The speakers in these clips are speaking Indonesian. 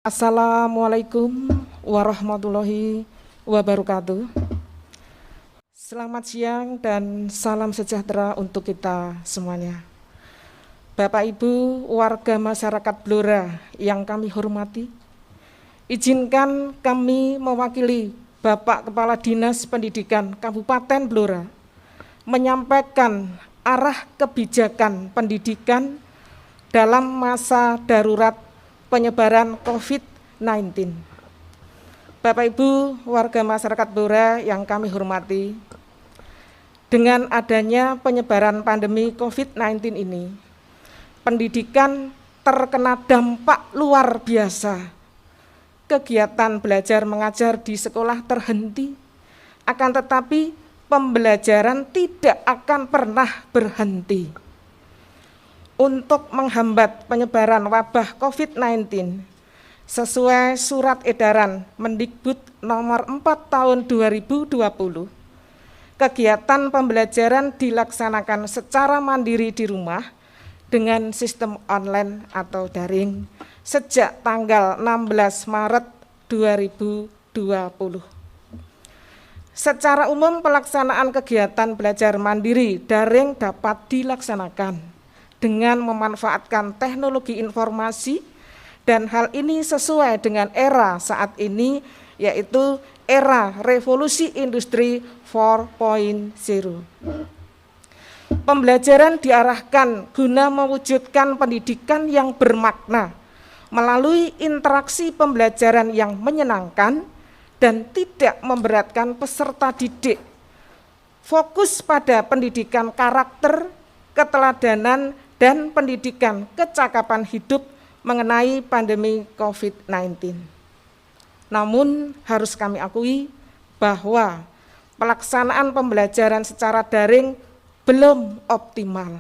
Assalamualaikum warahmatullahi wabarakatuh. Selamat siang dan salam sejahtera untuk kita semuanya. Bapak Ibu warga masyarakat Blora yang kami hormati, izinkan kami mewakili Bapak Kepala Dinas Pendidikan Kabupaten Blora menyampaikan arah kebijakan pendidikan dalam masa darurat penyebaran COVID-19. Bapak Ibu warga masyarakat Blora yang kami hormati, dengan adanya penyebaran pandemi COVID-19 ini, pendidikan terkena dampak luar biasa. Kegiatan belajar mengajar di sekolah terhenti, akan tetapi pembelajaran tidak akan pernah berhenti. Untuk menghambat penyebaran wabah COVID-19, sesuai surat edaran Mendikbud nomor 4 tahun 2020, kegiatan pembelajaran dilaksanakan secara mandiri di rumah dengan sistem online atau daring sejak tanggal 16 Maret 2020. Secara umum pelaksanaan kegiatan belajar mandiri daring dapat dilaksanakan dengan memanfaatkan teknologi informasi, dan hal ini sesuai dengan era saat ini, yaitu era revolusi industri 4.0. Pembelajaran diarahkan guna mewujudkan pendidikan yang bermakna melalui interaksi pembelajaran yang menyenangkan dan tidak memberatkan peserta didik. Fokus pada pendidikan karakter, keteladanan, dan pendidikan kecakapan hidup mengenai pandemi COVID-19. Namun harus kami akui bahwa pelaksanaan pembelajaran secara daring belum optimal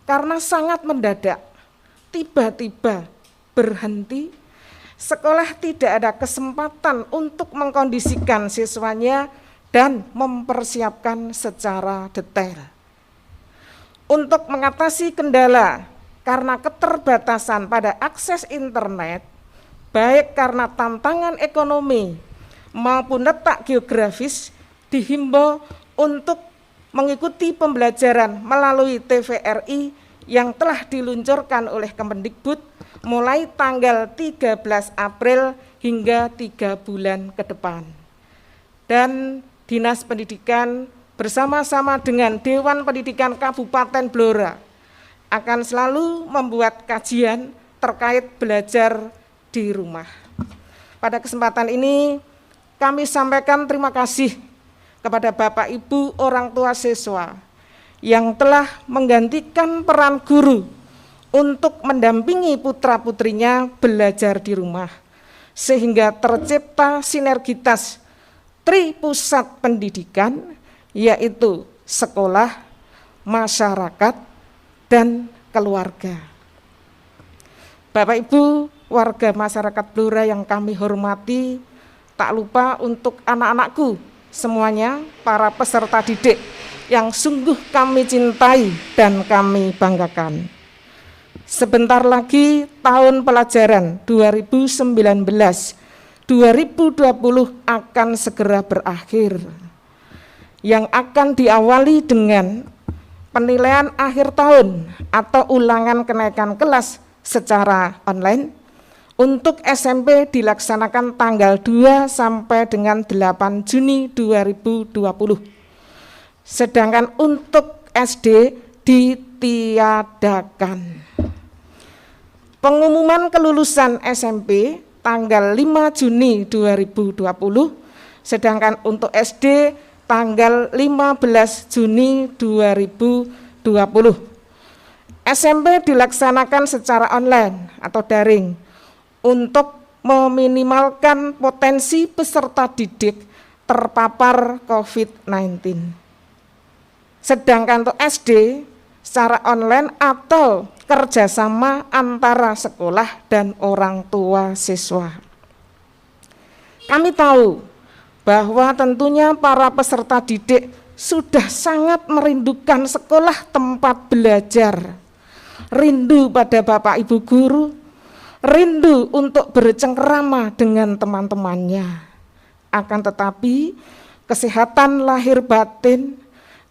karena sangat mendadak, tiba-tiba berhenti. Sekolah tidak ada kesempatan untuk mengkondisikan siswanya dan mempersiapkan secara detail. Untuk mengatasi kendala karena keterbatasan pada akses internet, baik karena tantangan ekonomi maupun letak geografis, dihimbau untuk mengikuti pembelajaran melalui TVRI yang telah diluncurkan oleh Kemendikbud mulai tanggal 13 April hingga 3 bulan ke depan. Dan Dinas Pendidikan bersama-sama dengan Dewan Pendidikan Kabupaten Blora akan selalu membuat kajian terkait belajar di rumah. Pada kesempatan ini kami sampaikan terima kasih kepada Bapak Ibu orang tua siswa yang telah menggantikan peran guru untuk mendampingi putra-putrinya belajar di rumah, sehingga tercipta sinergitas tripusat pendidikan, yaitu sekolah, masyarakat, dan keluarga. Bapak Ibu warga masyarakat Blora yang kami hormati, tak lupa untuk anak-anakku semuanya, para peserta didik yang sungguh kami cintai dan kami banggakan. Sebentar lagi tahun pelajaran 2019-2020 akan segera berakhir, yang akan diawali dengan penilaian akhir tahun atau ulangan kenaikan kelas secara online. Untuk SMP dilaksanakan tanggal 2 sampai dengan 8 Juni 2020. Sedangkan untuk SD ditiadakan. Pengumuman kelulusan SMP tanggal 5 Juni 2020, sedangkan untuk SD tanggal 15 Juni 2020. SMP dilaksanakan secara online atau daring untuk meminimalkan potensi peserta didik terpapar COVID-19. Sedangkan untuk SD secara online atau kerjasama antara sekolah dan orang tua siswa. Kami tahu bahwa tentunya para peserta didik sudah sangat merindukan sekolah tempat belajar, rindu pada Bapak Ibu guru, rindu untuk bercengkrama dengan teman-temannya. Akan tetapi kesehatan lahir batin,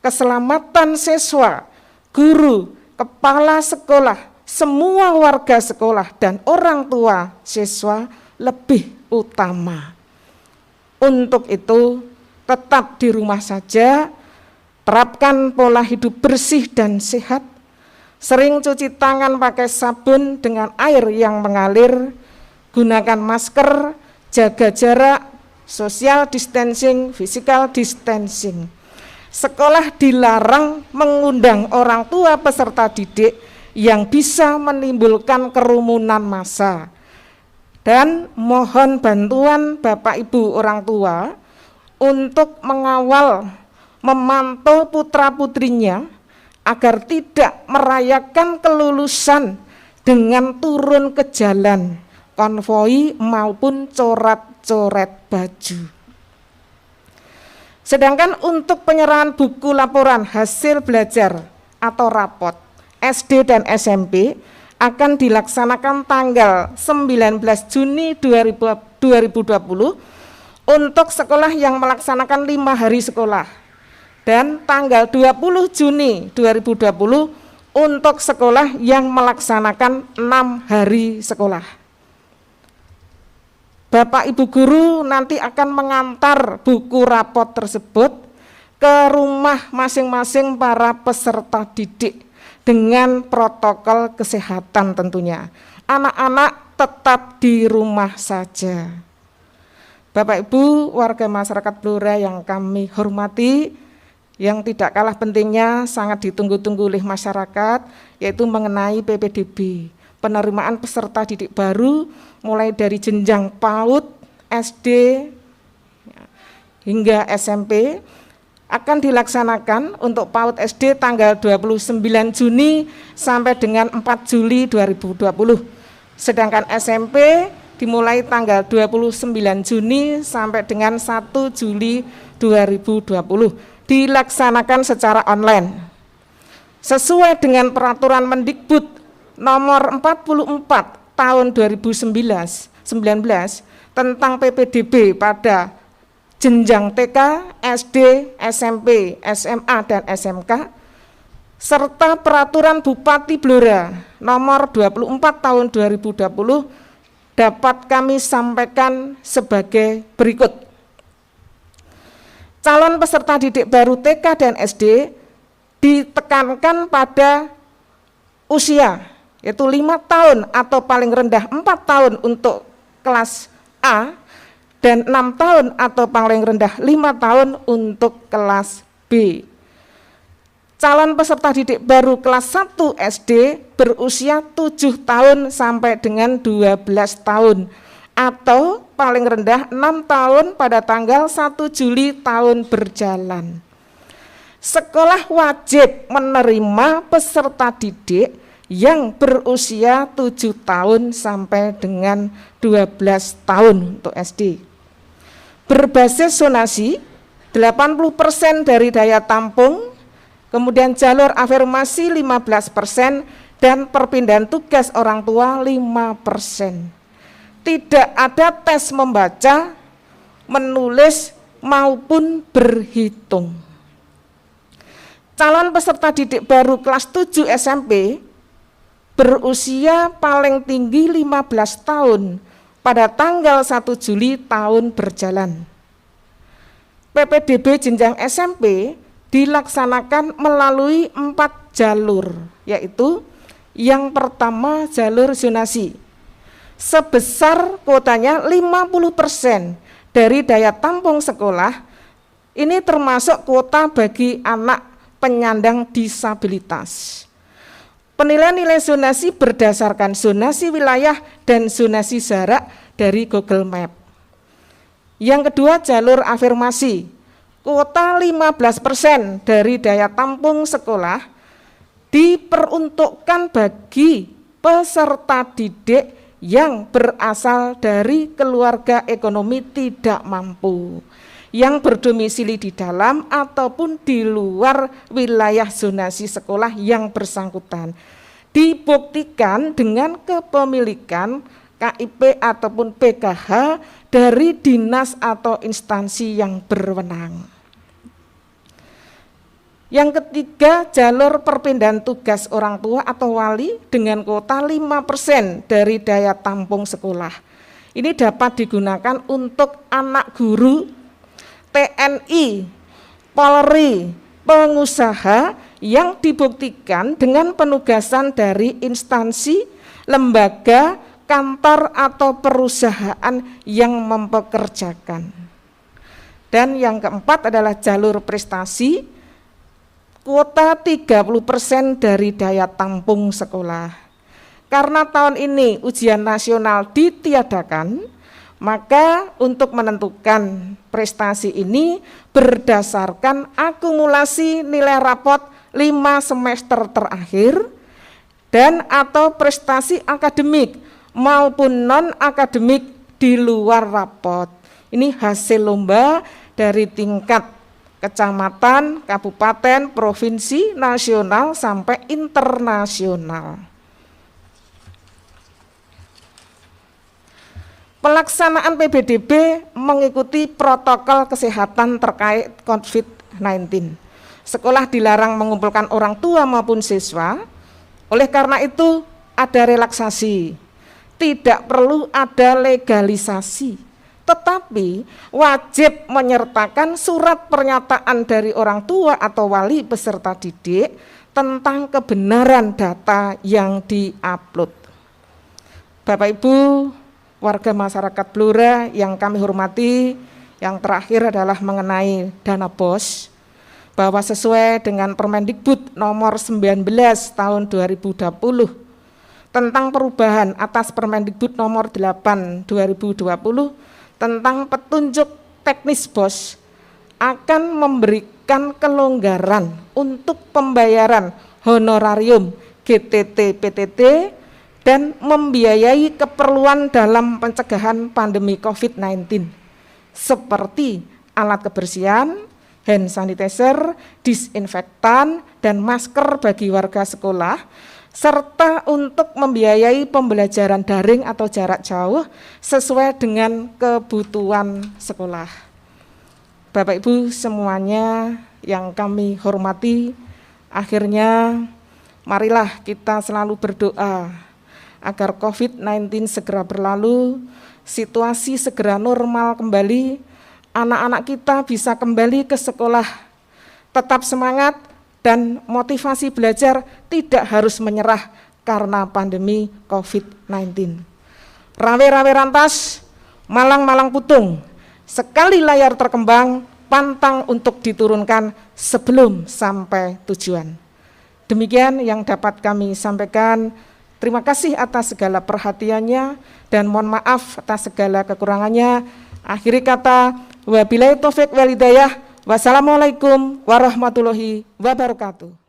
keselamatan siswa, guru, kepala sekolah, semua warga sekolah dan orang tua siswa lebih utama. Untuk itu tetap di rumah saja, terapkan pola hidup bersih dan sehat, sering cuci tangan pakai sabun dengan air yang mengalir, gunakan masker, jaga jarak, social distancing, physical distancing. Sekolah dilarang mengundang orang tua peserta didik yang bisa menimbulkan kerumunan massa. Dan mohon bantuan Bapak Ibu orang tua untuk mengawal, memantau putra-putrinya agar tidak merayakan kelulusan dengan turun ke jalan, konvoi maupun coret-coret baju. Sedangkan untuk penyerahan buku laporan hasil belajar atau rapot SD dan SMP akan dilaksanakan tanggal 19 Juni 2020 untuk sekolah yang melaksanakan 5 hari sekolah, dan tanggal 20 Juni 2020 untuk sekolah yang melaksanakan 6 hari sekolah. Bapak Ibu guru nanti akan mengantar buku rapot tersebut ke rumah masing-masing para peserta didik dengan protokol kesehatan tentunya. Anak-anak tetap di rumah saja. Bapak Ibu warga masyarakat Blora yang kami hormati, yang tidak kalah pentingnya sangat ditunggu-tunggu oleh masyarakat, yaitu mengenai PPDB, penerimaan peserta didik baru mulai dari jenjang PAUD, SD hingga SMP akan dilaksanakan untuk PAUD SD tanggal 29 Juni sampai dengan 4 Juli 2020. Sedangkan SMP dimulai tanggal 29 Juni sampai dengan 1 Juli 2020. Dilaksanakan secara online. Sesuai dengan peraturan Mendikbud nomor 44 tahun 2019 tentang PPDB pada jenjang TK, SD, SMP, SMA, dan SMK, serta peraturan Bupati Blora nomor 24 tahun 2020 dapat kami sampaikan sebagai berikut. Calon peserta didik baru TK dan SD ditekankan pada usia, yaitu 5 tahun atau paling rendah 4 tahun untuk kelas A, dan 6 tahun atau paling rendah 5 tahun untuk kelas B. Calon peserta didik baru kelas 1 SD berusia 7 tahun sampai dengan 12 tahun atau paling rendah 6 tahun pada tanggal 1 Juli tahun berjalan. Sekolah wajib menerima peserta didik yang berusia 7 tahun sampai dengan 12 tahun untuk SD. Berbasis zonasi 80% dari daya tampung, kemudian jalur afirmasi 15% dan perpindahan tugas orang tua 5%. Tidak ada tes membaca, menulis maupun berhitung. Calon peserta didik baru kelas 7 SMP berusia paling tinggi 15 tahun pada tanggal 1 Juli tahun berjalan. PPDB jenjang SMP dilaksanakan melalui 4 jalur, yaitu yang pertama jalur zonasi. Sebesar kuotanya 50% dari daya tampung sekolah, ini termasuk kuota bagi anak penyandang disabilitas. Penilaian nilai zonasi berdasarkan zonasi wilayah dan zonasi jarak dari Google Map. Yang kedua jalur afirmasi, kuota 15% dari daya tampung sekolah diperuntukkan bagi peserta didik yang berasal dari keluarga ekonomi tidak mampu, yang berdomisili di dalam ataupun di luar wilayah zonasi sekolah yang bersangkutan. Dibuktikan dengan kepemilikan KIP ataupun PKH dari dinas atau instansi yang berwenang. Yang ketiga, jalur perpindahan tugas orang tua atau wali dengan kuota 5% dari daya tampung sekolah. Ini dapat digunakan untuk anak guru, TNI, Polri, pengusaha yang dibuktikan dengan penugasan dari instansi, lembaga, kantor atau perusahaan yang mempekerjakan. Dan yang keempat adalah jalur prestasi, kuota 30% dari daya tampung sekolah. Karena tahun ini ujian nasional ditiadakan, maka untuk menentukan prestasi ini berdasarkan akumulasi nilai rapot 5 semester terakhir dan atau prestasi akademik maupun non-akademik di luar rapot. Ini hasil lomba dari tingkat kecamatan, kabupaten, provinsi, nasional, sampai internasional. Pelaksanaan PBDB mengikuti protokol kesehatan terkait COVID-19. Sekolah dilarang mengumpulkan orang tua maupun siswa, oleh karena itu ada relaksasi. Tidak perlu ada legalisasi, tetapi wajib menyertakan surat pernyataan dari orang tua atau wali peserta didik tentang kebenaran data yang diupload. Bapak Ibu, warga masyarakat Blora yang kami hormati, yang terakhir adalah mengenai dana BOS, bahwa sesuai dengan Permendikbud nomor 19 tahun 2020 tentang perubahan atas Permendikbud nomor 8 2020 tentang petunjuk teknis BOS akan memberikan kelonggaran untuk pembayaran honorarium GTT PTT dan membiayai keperluan dalam pencegahan pandemi COVID-19 seperti alat kebersihan, hand sanitizer, disinfektan, dan masker bagi warga sekolah, serta untuk membiayai pembelajaran daring atau jarak jauh sesuai dengan kebutuhan sekolah. Bapak Ibu semuanya yang kami hormati, akhirnya marilah kita selalu berdoa agar COVID-19 segera berlalu, situasi segera normal kembali, anak-anak kita bisa kembali ke sekolah, tetap semangat dan motivasi belajar tidak harus menyerah karena pandemi COVID-19. Rawe-rawe rantas, malang-malang putung, sekali layar terkembang, pantang untuk diturunkan sebelum sampai tujuan. Demikian yang dapat kami sampaikan. Terima kasih atas segala perhatiannya dan mohon maaf atas segala kekurangannya. Akhiri kata, wabillahi taufiq wal hidayah. Wassalamualaikum warahmatullahi wabarakatuh.